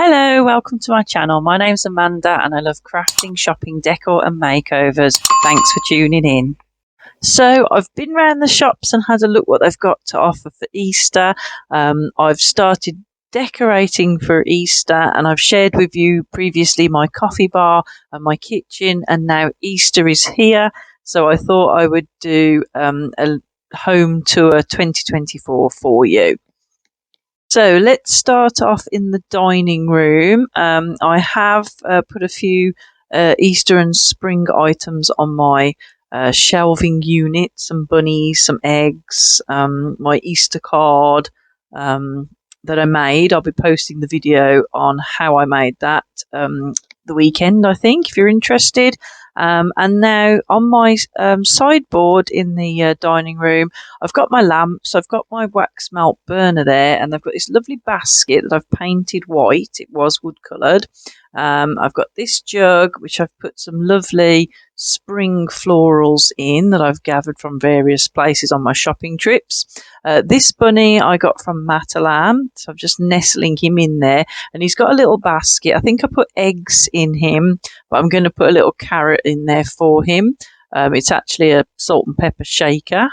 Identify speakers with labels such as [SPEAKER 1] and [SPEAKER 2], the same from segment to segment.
[SPEAKER 1] Hello, welcome to my channel. My name's Amanda and I love crafting, shopping, decor and makeovers. Thanks for tuning in. So I've been around the shops and had a look what they've got to offer for Easter. I've started decorating for Easter and I've shared with you previously my coffee bar and my kitchen, and now Easter is here. So I thought I would do a home tour 2024 for you. So let's start off in the dining room. I have put a few Easter and spring items on my shelving unit, some bunnies, some eggs, my Easter card that I made. I'll be posting the video on how I made that the weekend, I think, if you're interested. And now on my sideboard in the dining room, I've got my lamps, I've got my wax melt burner there, and I've got this lovely basket that I've painted white. It was wood coloured. I've got this jug, which I've put some lovely spring florals in that I've gathered from various places on my shopping trips. This bunny I got from Matalan, so I'm just nestling him in there, and he's got a little basket. I think I put eggs in him, but I'm going to put a little carrot in there for him. It's actually a salt and pepper shaker,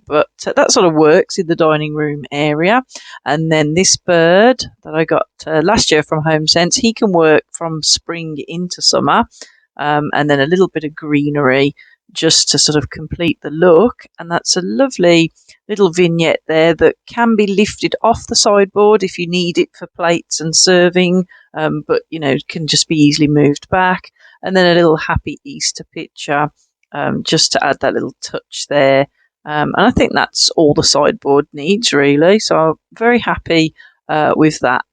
[SPEAKER 1] but that sort of works in the dining room area. And then this bird that I got last year from HomeSense, he can work from spring into summer. And then a little bit of greenery just to sort of complete the look. And that's a lovely little vignette there that can be lifted off the sideboard if you need it for plates and serving, but, you know, can just be easily moved back. And then a little happy Easter picture, just to add that little touch there. And I think that's all the sideboard needs, really. So I'm very happy with that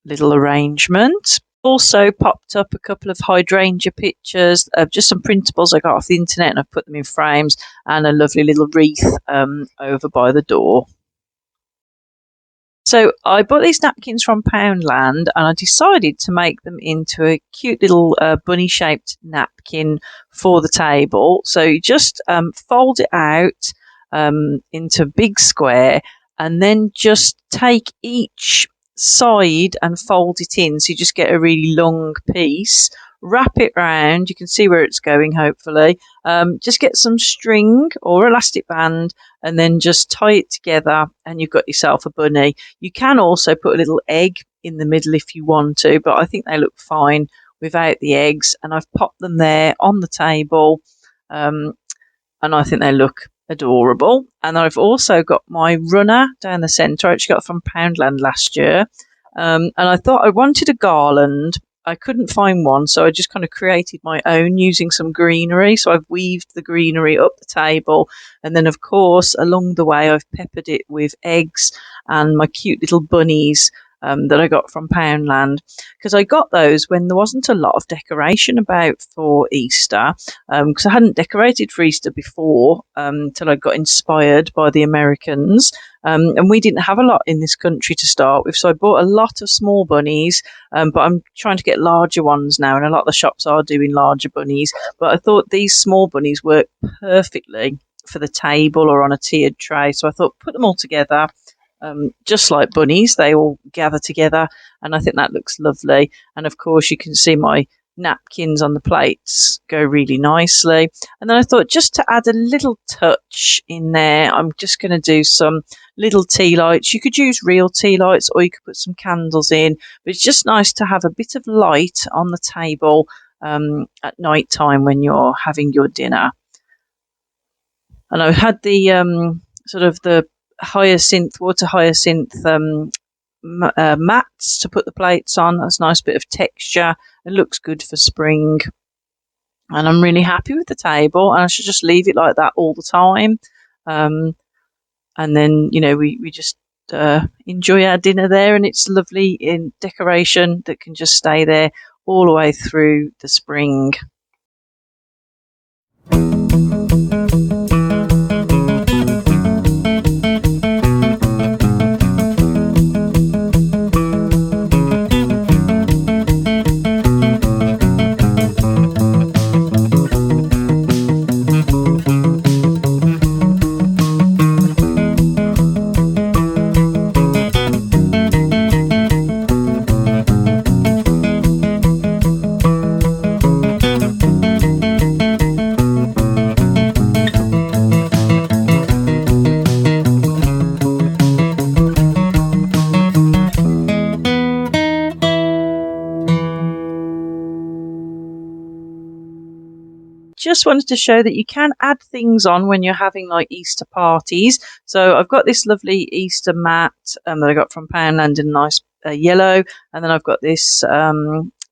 [SPEAKER 1] little arrangement. Also popped up a couple of hydrangea pictures of just some printables I got off the internet, and I've put them in frames, and a lovely little wreath over by the door. So I bought these napkins from Poundland, and I decided to make them into a cute little bunny-shaped napkin for the table. So you just fold it out into a big square, and then just take each side and fold it in, so you just get a really long piece. Wrap it round, you can see where it's going, hopefully. Just get some string or elastic band and then just tie it together, and you've got yourself a bunny. You can also put a little egg in the middle if you want to, but I think they look fine without the eggs, and I've popped them there on the table, and I think they look adorable. And I've also got my runner down the centre. I actually got it from Poundland last year, and I thought I wanted a garland. I couldn't find one, so I just kind of created my own using some greenery. So I've weaved the greenery up the table, and then of course along the way I've peppered it with eggs and my cute little bunnies that I got from Poundland, because I got those when there wasn't a lot of decoration about for Easter, because I hadn't decorated for Easter before till I got inspired by the Americans, and we didn't have a lot in this country to start with, so I bought a lot of small bunnies, but I'm trying to get larger ones now, and a lot of the shops are doing larger bunnies, but I thought these small bunnies work perfectly for the table or on a tiered tray, so I thought put them all together. Just like bunnies, they all gather together, and I think that looks lovely. And of course you can see my napkins on the plates go really nicely. And then I thought, just to add a little touch in there, I'm just going to do some little tea lights. You could use real tea lights, or you could put some candles in, but it's just nice to have a bit of light on the table at night time when you're having your dinner. And I've had the sort of the water hyacinth mats to put the plates on. That's a nice bit of texture. It looks good for spring, and I'm really happy with the table, and I should just leave it like that all the time, and then, you know, we just enjoy our dinner there, and it's lovely in decoration that can just stay there all the way through the spring. just wanted to show that you can add things on when you're having like Easter parties. So I've got this lovely Easter mat that I got from Poundland in nice yellow, and then I've got this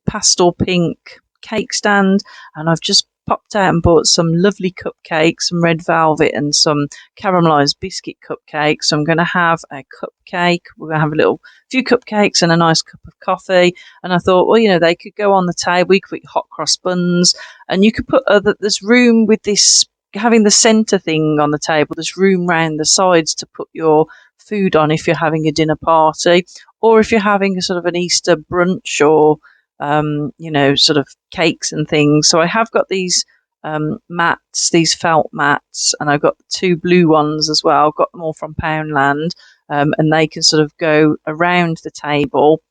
[SPEAKER 1] pastel pink cake stand, and I've just popped out and bought some lovely cupcakes, some red velvet and some caramelized biscuit cupcakes. So I'm going to have a cupcake. We're going to have a few cupcakes and a nice cup of coffee. And I thought, well, they could go on the table. You could put hot cross buns, and you could put there's room with this, having the centre thing on the table. There's room round the sides to put your food on if you're having a dinner party, or if you're having a sort of an Easter brunch, or sort of cakes and things. So I have got these mats, these felt mats, and I've got 2 blue ones as well. I've got them all from Poundland, and they can sort of go around the table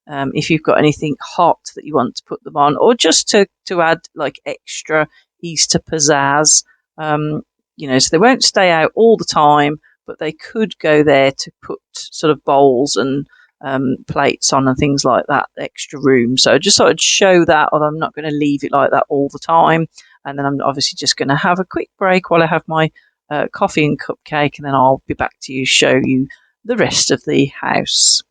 [SPEAKER 1] if you've got anything hot that you want to put them on, or just to add like extra Easter pizzazz. So they won't stay out all the time, but they could go there to put sort of bowls and plates on and things like that, extra room. So I just thought I'd show that, although I'm not going to leave it like that all the time. And then I'm obviously just going to have a quick break while I have my coffee and cupcake, and then I'll be back to you, show you the rest of the house.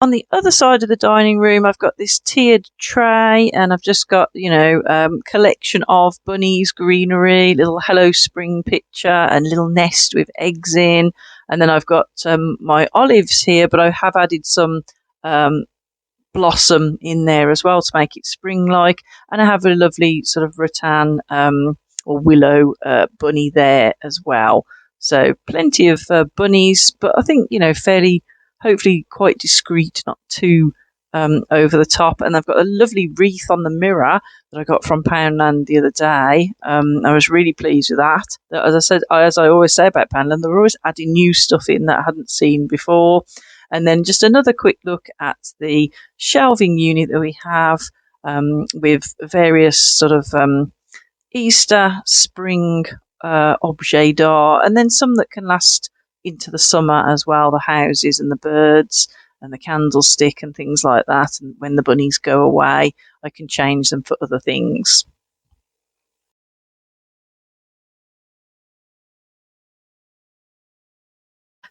[SPEAKER 1] On the other side of the dining room, I've got this tiered tray, and I've just got, collection of bunnies, greenery, little Hello Spring picture, and little nest with eggs in. And then I've got my olives here, but I have added some blossom in there as well to make it spring-like. And I have a lovely sort of rattan or willow bunny there as well. So plenty of bunnies, but I think, fairly, hopefully quite discreet, not too over the top. And I've got a lovely wreath on the mirror that I got from Poundland the other day. I was really pleased with that. As I always say about Poundland, they're always adding new stuff in that I hadn't seen before. And then just another quick look at the shelving unit that we have with various sort of Easter, spring objet d'art, and then some that can last into the summer as well, the houses and the birds and the candlestick and things like that. And when the bunnies go away, I can change them for other things.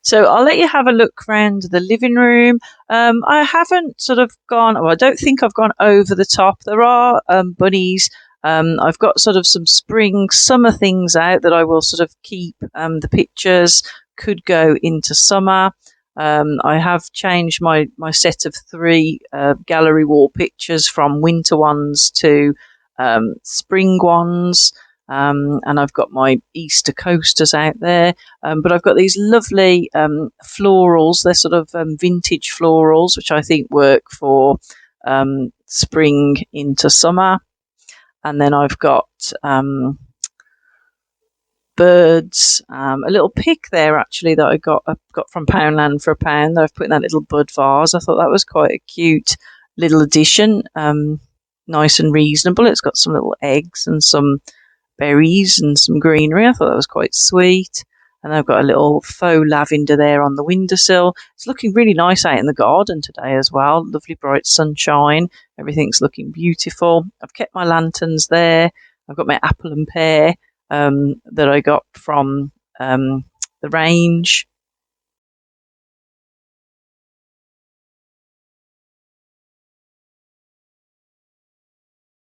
[SPEAKER 1] So I'll let you have a look around the living room. I haven't sort of I don't think I've gone over the top. There are bunnies. I've got sort of some spring, summer things out that I will sort of keep. The pictures could go into summer. I have changed my set of 3 gallery wall pictures from winter ones to spring ones. And I've got my Easter coasters out there. But I've got these lovely florals. They're sort of vintage florals, which I think work for spring into summer. And then I've got birds, a little pick there actually that I got from Poundland for £1 that I've put in that little bud vase. I thought that was quite a cute little addition, nice and reasonable. It's got some little eggs and some berries and some greenery. I thought that was quite sweet. And I've got a little faux lavender there on the windowsill. It's looking really nice out in the garden today as well. Lovely bright sunshine. Everything's looking beautiful. I've kept my lanterns there. I've got my apple and pear that I got from the range.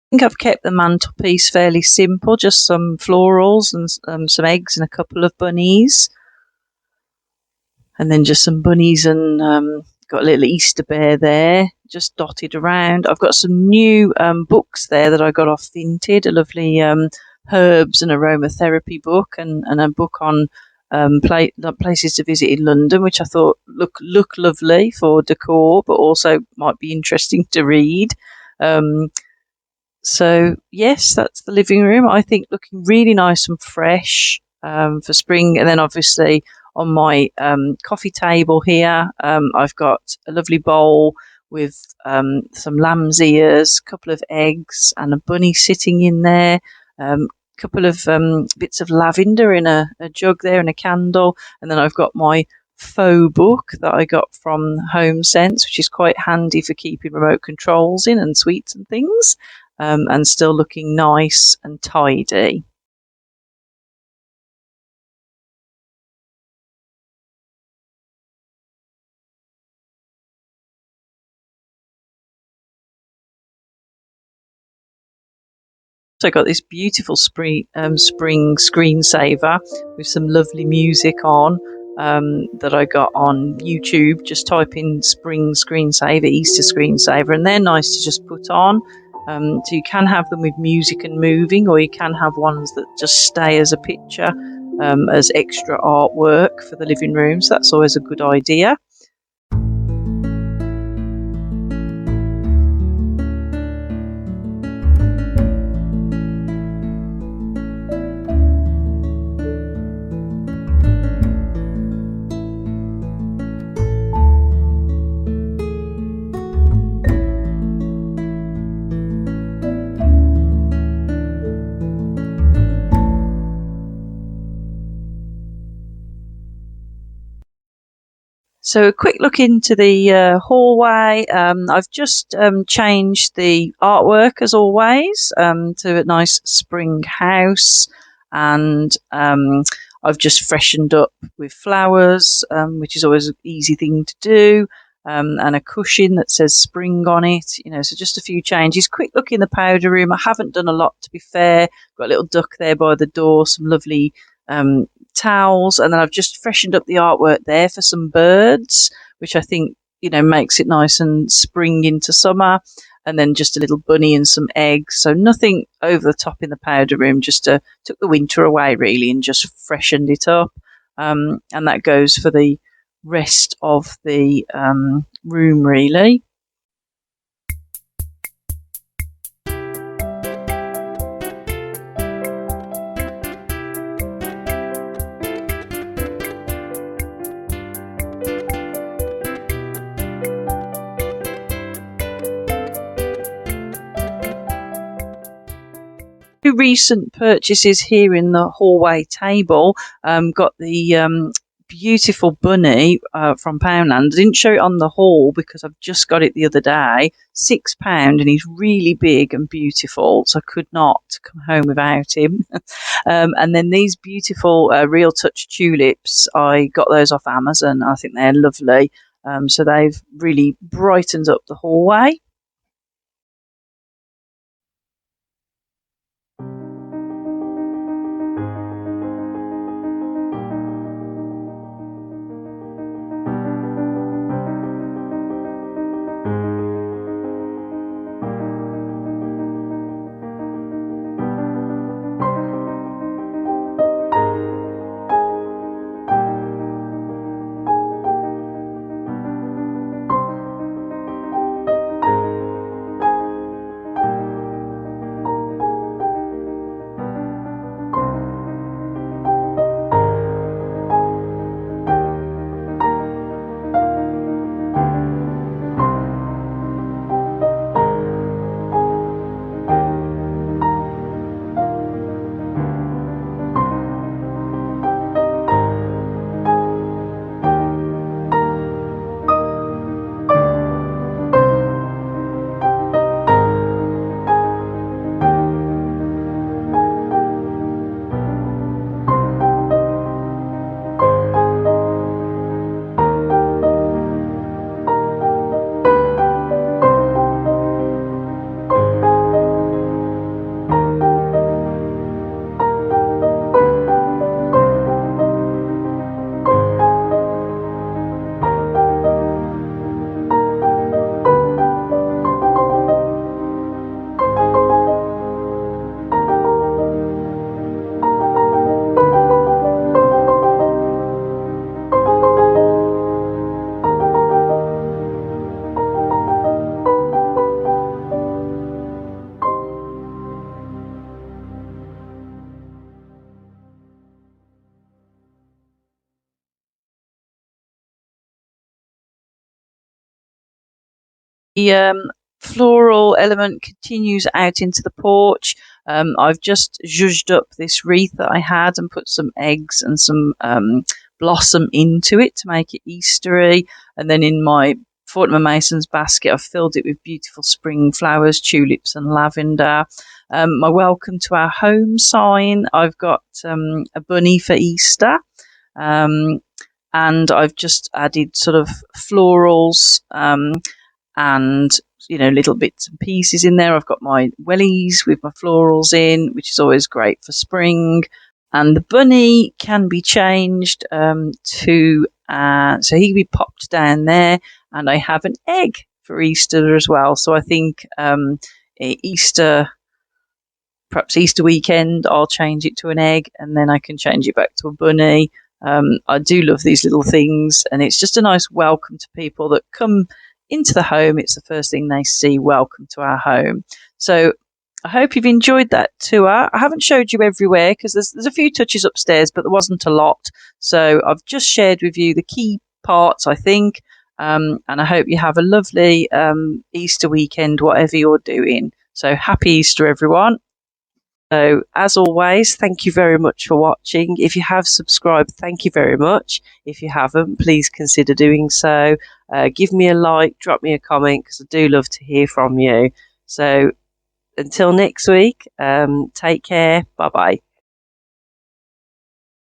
[SPEAKER 1] I think I've kept the mantelpiece fairly simple, just some florals and some eggs and a couple of bunnies. And then just some bunnies and got a little Easter bear there, just dotted around. I've got some new books there that I got off Vinted, a lovely herbs and aromatherapy book, and a book on places to visit in London, which I thought look lovely for decor, but also might be interesting to read. So yes, that's the living room. I think looking really nice and fresh for spring. And then obviously on my coffee table here, I've got a lovely bowl with some lamb's ears, a couple of eggs, and a bunny sitting in there. Couple of bits of lavender in a jug there and a candle. And then I've got my faux book that I got from HomeSense, which is quite handy for keeping remote controls in and sweets and things, and still looking nice and tidy. So I got this beautiful spring screensaver with some lovely music on, that I got on YouTube. Just type in spring screensaver, Easter screensaver, and they're nice to just put on. So you can have them with music and moving, or you can have ones that just stay as a picture, as extra artwork for the living room. So that's always a good idea. So a quick look into the hallway. I've just changed the artwork as always, to a nice spring house, and I've just freshened up with flowers, which is always an easy thing to do, and a cushion that says spring on it. So just a few changes. Quick look in the powder room. I haven't done a lot, to be fair. Got a little duck there by the door, some lovely towels, and then I've just freshened up the artwork there for some birds, which I think makes it nice and spring into summer. And then just a little bunny and some eggs, so nothing over the top in the powder room, just took the winter away really and just freshened it up. And that goes for the rest of the room really. Recent purchases here in the hallway table. Got the beautiful bunny from Poundland. I didn't show it on the haul because I've just got it the other day. £6, and he's really big and beautiful, so I could not come home without him. And then these beautiful Real Touch tulips, I got those off Amazon. I think they're lovely. So they've really brightened up the hallway. The floral element continues out into the porch. I've just zhuzhed up this wreath that I had and put some eggs and some blossom into it to make it Eastery. And then in my Fortnum & Mason's basket, I've filled it with beautiful spring flowers, tulips and lavender. My welcome to our home sign, I've got a bunny for Easter. And I've just added sort of florals and little bits and pieces in there. I've got my wellies with my florals in, which is always great for spring. And the bunny can be changed to so he can be popped down there, and I have an egg for Easter as well. So I think perhaps Easter weekend, I'll change it to an egg, and then I can change it back to a bunny. I do love these little things, and it's just a nice welcome to people that come into the home. It's the first thing they see, welcome to our home. So I hope you've enjoyed that tour. I haven't showed you everywhere because there's a few touches upstairs, but there wasn't a lot. So I've just shared with you the key parts, I think, and I hope you have a lovely Easter weekend, whatever you're doing. So happy Easter, everyone. So, as always, thank you very much for watching. If you have subscribed, thank you very much. If you haven't, please consider doing so. Give me a like, drop me a comment, because I do love to hear from you. So, until next week, take care. Bye-bye.